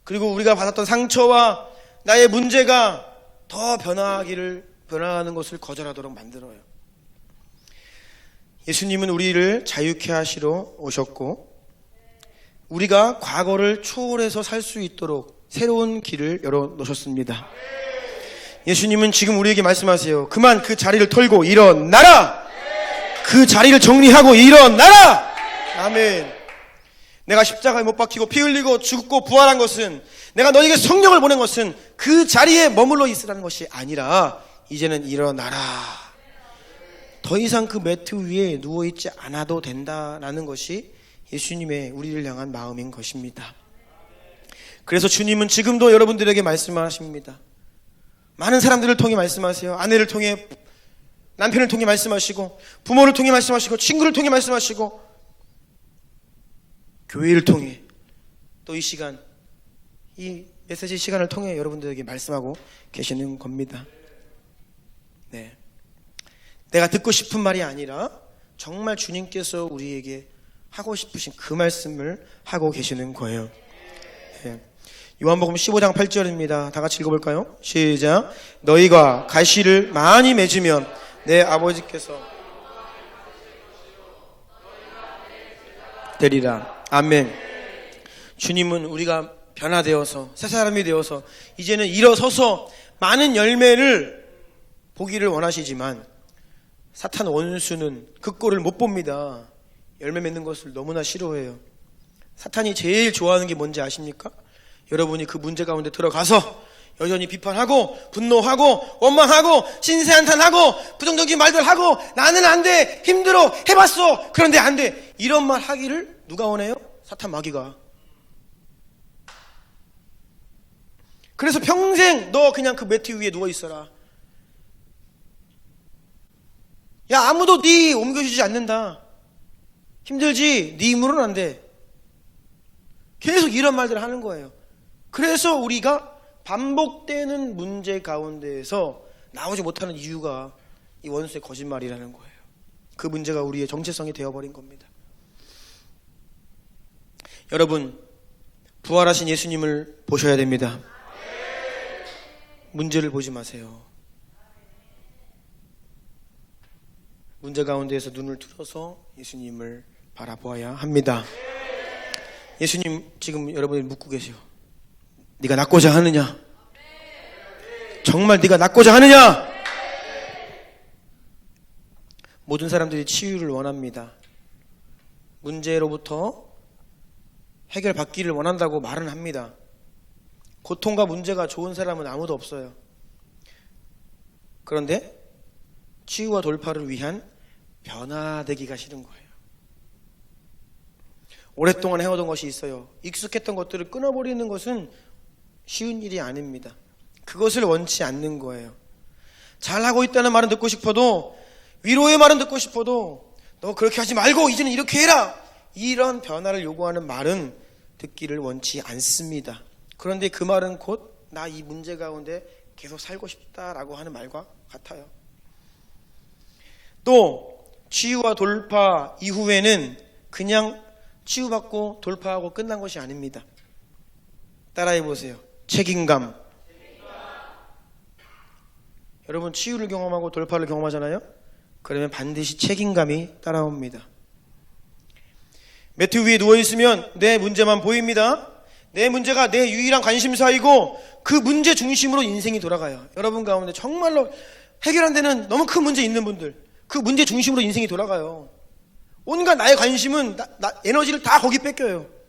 그리고 우리가 받았던 상처와 나의 문제가 더 변화하는 것을 거절하도록 만들어요. 예수님은 우리를 자유케 하시러 오셨고 우리가 과거를 초월해서 살 수 있도록 새로운 길을 열어놓으셨습니다. 예수님은 지금 우리에게 말씀하세요. 그만 그 자리를 털고 일어나라! 그 자리를 정리하고 일어나라! 아멘. 내가 십자가에 못 박히고 피 흘리고 죽고 부활한 것은, 내가 너에게 성령을 보낸 것은 그 자리에 머물러 있으라는 것이 아니라 이제는 일어나라. 더 이상 그 매트 위에 누워있지 않아도 된다라는 것이 예수님의 우리를 향한 마음인 것입니다. 그래서 주님은 지금도 여러분들에게 말씀하십니다. 많은 사람들을 통해 말씀하세요. 아내를 통해, 남편을 통해 말씀하시고, 부모를 통해 말씀하시고, 친구를 통해 말씀하시고, 교회를 통해, 또 이 시간, 이 메시지 시간을 통해 여러분들에게 말씀하고 계시는 겁니다. 네. 내가 듣고 싶은 말이 아니라 정말 주님께서 우리에게 하고 싶으신 그 말씀을 하고 계시는 거예요. 네. 요한복음 15장 8절입니다. 다 같이 읽어볼까요? 시작. 너희가 가시를 많이 맺으면 내 아버지께서 되리라. 아멘. 주님은 우리가 변화되어서 새 사람이 되어서 이제는 일어서서 많은 열매를 보기를 원하시지만 사탄 원수는 그 꼴을 못 봅니다. 열매 맺는 것을 너무나 싫어해요. 사탄이 제일 좋아하는 게 뭔지 아십니까? 여러분이 그 문제 가운데 들어가서 여전히 비판하고 분노하고 원망하고 신세한탄하고 부정적인 말들 하고 나는 안 돼, 힘들어, 해봤어, 그런데 안 돼, 이런 말 하기를 누가 원해요? 사탄 마귀가. 그래서 평생 너 그냥 그 매트 위에 누워 있어라. 야, 아무도 네 옮겨주지 않는다. 힘들지? 네 힘으로는 안 돼. 계속 이런 말들을 하는 거예요. 그래서 우리가 반복되는 문제 가운데에서 나오지 못하는 이유가 이 원수의 거짓말이라는 거예요. 그 문제가 우리의 정체성이 되어버린 겁니다. 여러분, 부활하신 예수님을 보셔야 됩니다. 문제를 보지 마세요. 문제 가운데에서 눈을 들어서 예수님을 바라보아야 합니다. 예수님 지금 여러분이 묻고 계세요. 네가 낫고자 하느냐? 정말 네가 낫고자 하느냐? 모든 사람들이 치유를 원합니다. 문제로부터 해결받기를 원한다고 말은 합니다. 고통과 문제가 좋은 사람은 아무도 없어요. 그런데 치유와 돌파를 위한 변화되기가 싫은 거예요. 오랫동안 해오던 것이 있어요. 익숙했던 것들을 끊어버리는 것은 쉬운 일이 아닙니다. 그것을 원치 않는 거예요. 잘하고 있다는 말은 듣고 싶어도, 위로의 말은 듣고 싶어도, 너 그렇게 하지 말고 이제는 이렇게 해라, 이런 변화를 요구하는 말은 듣기를 원치 않습니다. 그런데 그 말은 곧 나 이 문제 가운데 계속 살고 싶다라고 하는 말과 같아요. 또 치유와 돌파 이후에는 그냥 치유받고 돌파하고 끝난 것이 아닙니다. 따라해 보세요. 책임감. 여러분, 치유를 경험하고 돌파를 경험하잖아요. 그러면 반드시 책임감이 따라옵니다. 매트 위에 누워있으면 내 문제만 보입니다. 내 문제가 내 유일한 관심사이고 그 문제 중심으로 인생이 돌아가요. 여러분 가운데 정말로 해결 안 되는 너무 큰 문제 있는 분들, 그 문제 중심으로 인생이 돌아가요. 온갖 나의 관심은 에너지를 다 거기 뺏겨요.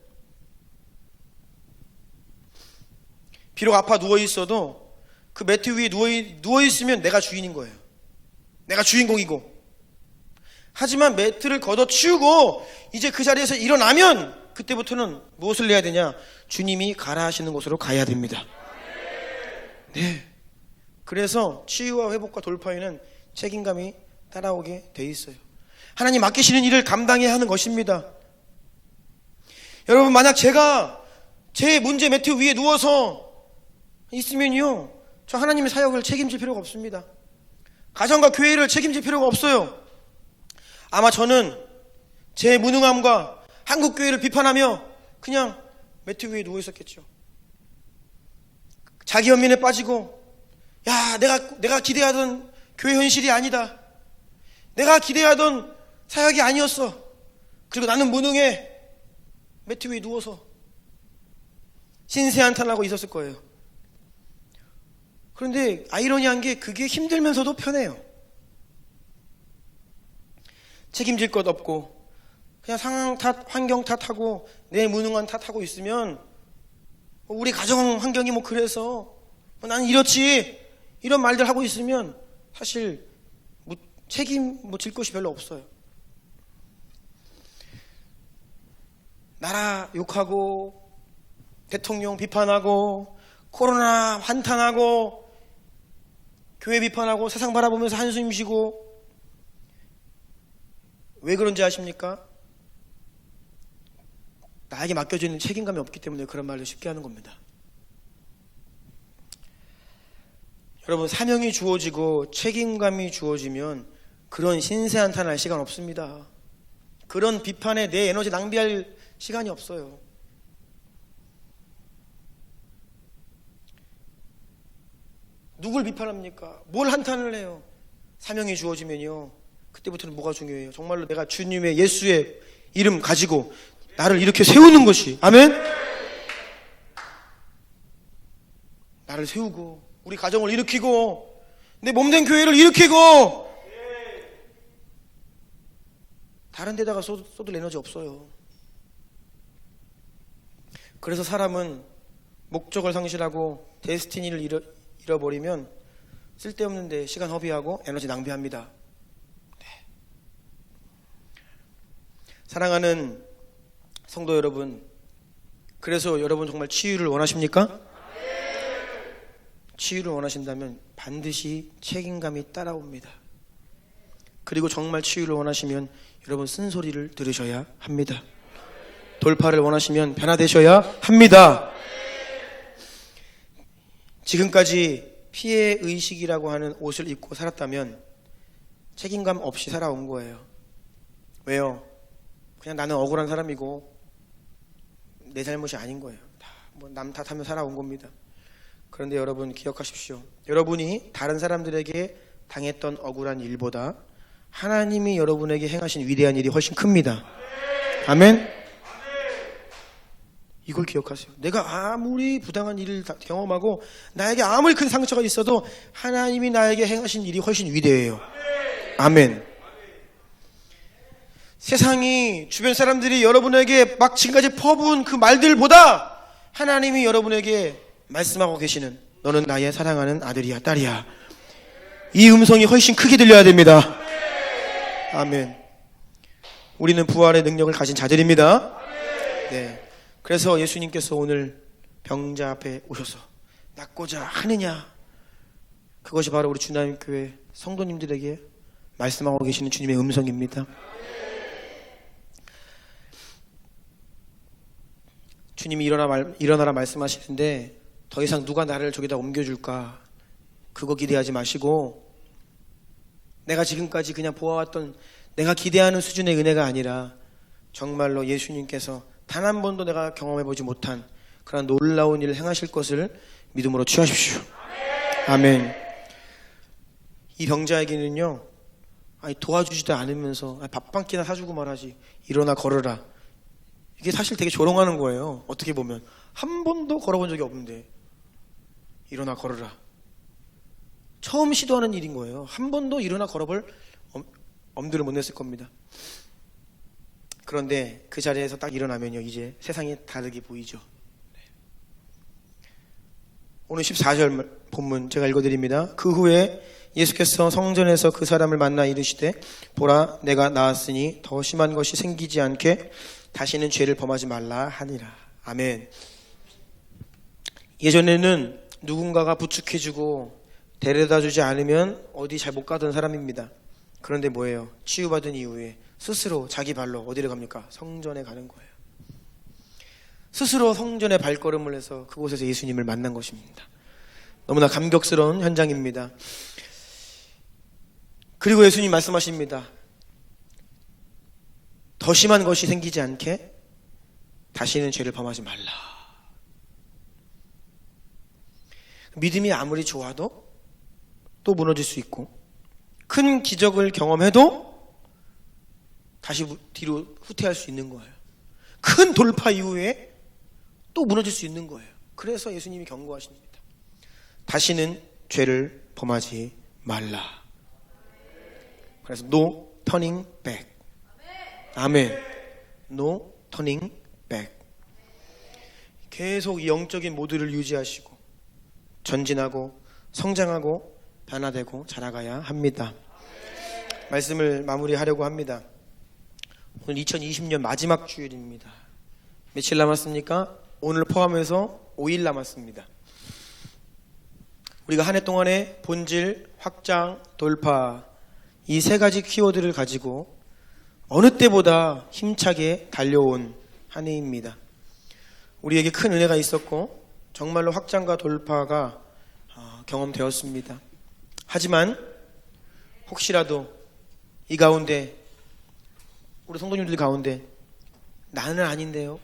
비록 아파 누워있어도 그 매트 위에 누워있으면 내가 주인인 거예요. 내가 주인공이고. 하지만 매트를 걷어치우고 이제 그 자리에서 일어나면 그때부터는 무엇을 해야 되냐? 주님이 가라 하시는 곳으로 가야 됩니다. 네. 그래서 치유와 회복과 돌파에는 책임감이 따라오게 돼 있어요. 하나님 맡기시는 일을 감당해야 하는 것입니다. 여러분, 만약 제가 제 문제 매트 위에 누워서 있으면요, 저 하나님의 사역을 책임질 필요가 없습니다. 가정과 교회를 책임질 필요가 없어요. 아마 저는 제 무능함과 한국교회를 비판하며 그냥 매트 위에 누워 있었겠죠. 자기 연민에 빠지고, 야, 내가 기대하던 교회 현실이 아니다. 내가 기대하던 사역이 아니었어. 그리고 나는 무능해. 매트 위에 누워서 신세한탄하고 있었을 거예요. 그런데 아이러니한 게 그게 힘들면서도 편해요. 책임질 것 없고 그냥 상황 탓, 환경 탓하고 내 무능한 탓하고 있으면 우리 가정 환경이 뭐 그래서 나는 이렇지, 이런 말들 하고 있으면 사실 책임 질 것이 별로 없어요. 나라 욕하고 대통령 비판하고 코로나 한탄하고 교회 비판하고 세상 바라보면서 한숨 쉬고, 왜 그런지 아십니까? 나에게 맡겨지는 책임감이 없기 때문에 그런 말을 쉽게 하는 겁니다. 여러분, 사명이 주어지고 책임감이 주어지면 그런 신세한탄할 시간 없습니다. 그런 비판에 내 에너지 낭비할 시간이 없어요. 누굴 비판합니까? 뭘 한탄을 해요? 사명이 주어지면요, 그때부터는 뭐가 중요해요? 정말로 내가 주님의 예수의 이름 가지고 나를 이렇게 세우는 것이, 아멘? 나를 세우고 우리 가정을 일으키고 내 몸된 교회를 일으키고, 다른 데다가 쏟을 에너지 없어요. 그래서 사람은 목적을 상실하고 데스티니를 잃어버리면 쓸데없는데 시간 허비하고 에너지 낭비합니다. 네. 사랑하는 성도 여러분, 그래서 여러분 정말 치유를 원하십니까? 치유를 원하신다면 반드시 책임감이 따라옵니다. 그리고 정말 치유를 원하시면 여러분 쓴소리를 들으셔야 합니다. 돌파를 원하시면 변화되셔야 합니다. 지금까지 피해 의식이라고 하는 옷을 입고 살았다면 책임감 없이 살아온 거예요. 왜요? 그냥 나는 억울한 사람이고 내 잘못이 아닌 거예요. 남 탓하며 살아온 겁니다. 그런데 여러분 기억하십시오. 여러분이 다른 사람들에게 당했던 억울한 일보다 하나님이 여러분에게 행하신 위대한 일이 훨씬 큽니다. 아멘? 이걸 기억하세요. 내가 아무리 부당한 일을 경험하고 나에게 아무리 큰 상처가 있어도 하나님이 나에게 행하신 일이 훨씬 위대해요. 아멘. 세상이, 주변 사람들이 여러분에게 막 지금까지 퍼부은 그 말들보다 하나님이 여러분에게 말씀하고 계시는, 너는 나의 사랑하는 아들이야, 딸이야, 이 음성이 훨씬 크게 들려야 됩니다. 아멘. 우리는 부활의 능력을 가진 자들입니다. 네. 그래서 예수님께서 오늘 병자 앞에 오셔서 낫고자 하느냐, 그것이 바로 우리 주나님교회 성도님들에게 말씀하고 계시는 주님의 음성입니다. 주님이 일어나라 말씀하시는데 더 이상 누가 나를 저기다 옮겨줄까, 그거 기대하지 마시고, 내가 지금까지 그냥 보아왔던 내가 기대하는 수준의 은혜가 아니라 정말로 예수님께서 단 한 번도 내가 경험해보지 못한 그런 놀라운 일을 행하실 것을 믿음으로 취하십시오. 아멘. 이 병자에게는요, 도와주지도 않으면서 밥 한 끼나 사주고 말하지, 일어나 걸어라, 이게 사실 되게 조롱하는 거예요. 어떻게 보면 한 번도 걸어본 적이 없는데 일어나 걸어라, 처음 시도하는 일인 거예요. 한 번도 일어나 걸어볼 엄두를 못 냈을 겁니다. 그런데 그 자리에서 딱 일어나면요, 이제 세상이 다르게 보이죠. 오늘 14절 본문 제가 읽어드립니다. 그 후에 예수께서 성전에서 그 사람을 만나 이르시되, 보라, 내가 나았으니 더 심한 것이 생기지 않게 다시는 죄를 범하지 말라 하니라. 아멘. 예전에는 누군가가 부축해주고 데려다주지 않으면 어디 잘 못 가던 사람입니다. 그런데 뭐예요? 치유받은 이후에 스스로 자기 발로 어디를 갑니까? 성전에 가는 거예요. 스스로 성전에 발걸음을 해서 그곳에서 예수님을 만난 것입니다. 너무나 감격스러운 현장입니다. 그리고 예수님 말씀하십니다. 더 심한 것이 생기지 않게 다시는 죄를 범하지 말라. 믿음이 아무리 좋아도 또 무너질 수 있고, 큰 기적을 경험해도 다시 뒤로 후퇴할 수 있는 거예요. 큰 돌파 이후에 또 무너질 수 있는 거예요. 그래서 예수님이 경고하십니다. 다시는 죄를 범하지 말라. 그래서 no turning back. 아멘. No turning back. 계속 영적인 모드를 유지하시고 전진하고 성장하고 변화되고 자라가야 합니다. 말씀을 마무리하려고 합니다. 오늘 2020년 마지막 주일입니다. 며칠 남았습니까? 오늘 포함해서 5일 남았습니다. 우리가 한 해 동안에 본질, 확장, 돌파, 이 세 가지 키워드를 가지고 어느 때보다 힘차게 달려온 한 해입니다. 우리에게 큰 은혜가 있었고 정말로 확장과 돌파가 경험되었습니다. 하지만 혹시라도 이 가운데, 우리 성도님들 가운데 나는 아닌데요,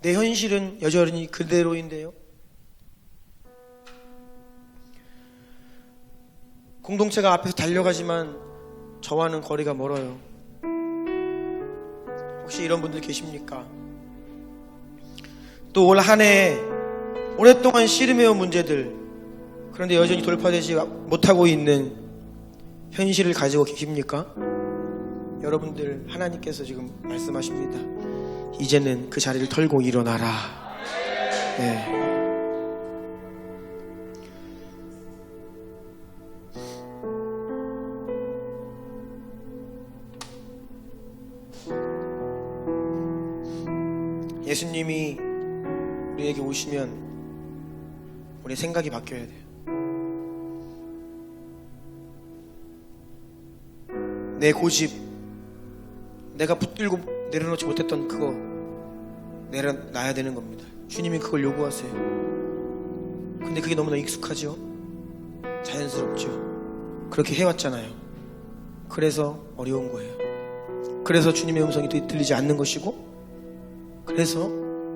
내 현실은 여전히 그대로인데요, 공동체가 앞에서 달려가지만 저와는 거리가 멀어요. 혹시 이런 분들 계십니까? 또 올 한 해 오랫동안 씨름해온 문제들, 그런데 여전히 돌파되지 못하고 있는 현실을 가지고 계십니까? 여러분들 하나님께서 지금 말씀하십니다. 이제는 그 자리를 털고 일어나라. 네. 예수님이 우리에게 오시면 우리의 생각이 바뀌어야 돼요. 내 고집, 내가 붙들고 내려놓지 못했던 그거 내려놔야 되는 겁니다. 주님이 그걸 요구하세요. 근데 그게 너무나 익숙하죠? 자연스럽죠? 그렇게 해왔잖아요. 그래서 어려운 거예요. 그래서 주님의 음성이 들리지 않는 것이고, 그래서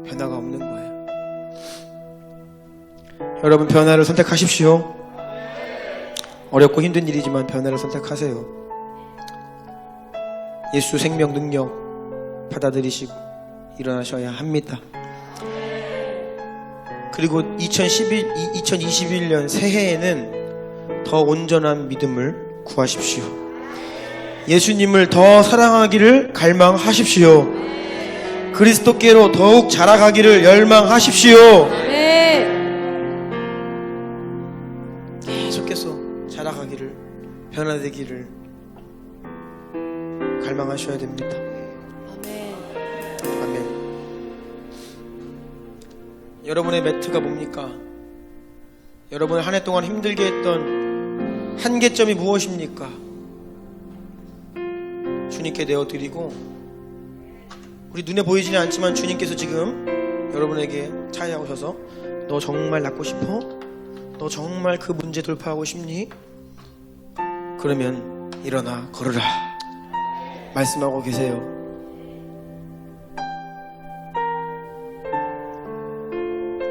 변화가 없는 거예요. 여러분, 변화를 선택하십시오. 어렵고 힘든 일이지만 변화를 선택하세요. 예수 생명 능력 받아들이시고 일어나셔야 합니다. 그리고 2021년 새해에는 더 온전한 믿음을 구하십시오. 예수님을 더 사랑하기를 갈망하십시오. 그리스도께로 더욱 자라가기를 열망하십시오. 계속해서 자라가기를, 변화되기를 갈망하셔야 됩니다. 아멘. 여러분의 매트가 뭡니까? 여러분을 한 해 동안 힘들게 했던 한계점이 무엇입니까? 주님께 내어드리고, 우리 눈에 보이지는 않지만 주님께서 지금 여러분에게 찾아오셔서 너 정말 낫고 싶어? 너 정말 그 문제 돌파하고 싶니? 그러면 일어나 걸으라 말씀하고 계세요.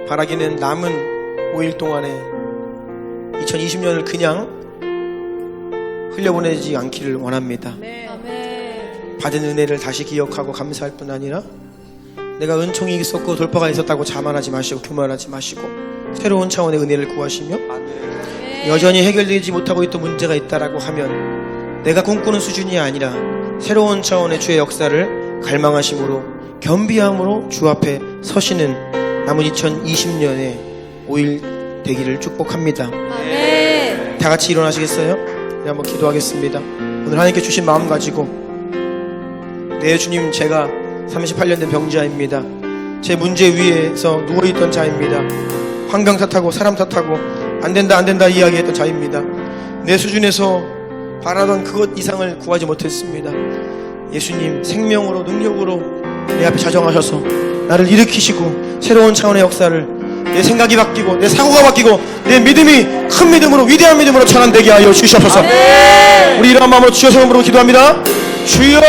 바라기는 남은 5일 동안에 2020년을 그냥 흘려보내지 않기를 원합니다. 받은 은혜를 다시 기억하고 감사할 뿐 아니라 내가 은총이 있었고 돌파가 있었다고 자만하지 마시고 교만하지 마시고 새로운 차원의 은혜를 구하시며, 여전히 해결되지 못하고 있던 문제가 있다라고 하면 내가 꿈꾸는 수준이 아니라 새로운 차원의 주의 역사를 갈망하심으로 겸비함으로 주 앞에 서시는 남은 2020년의 5일 되기를 축복합니다. 다 같이 일어나시겠어요? 네, 한번 기도하겠습니다. 오늘 하나님께 주신 마음 가지고, 네 주님, 제가 38년 된 병자입니다. 제 문제 위에서 누워있던 자입니다. 환경 탓하고 사람 탓하고 안된다 이야기했던 자입니다. 내 수준에서 바라던 그것 이상을 구하지 못했습니다. 예수님 생명으로 능력으로 내 앞에 자정하셔서 나를 일으키시고 새로운 차원의 역사를, 내 생각이 바뀌고 내 사고가 바뀌고 내 믿음이 큰 믿음으로, 위대한 믿음으로 전환되게 하여 주시옵소서. 우리 이러한 마음으로 주여 세움으로 기도합니다. 주여.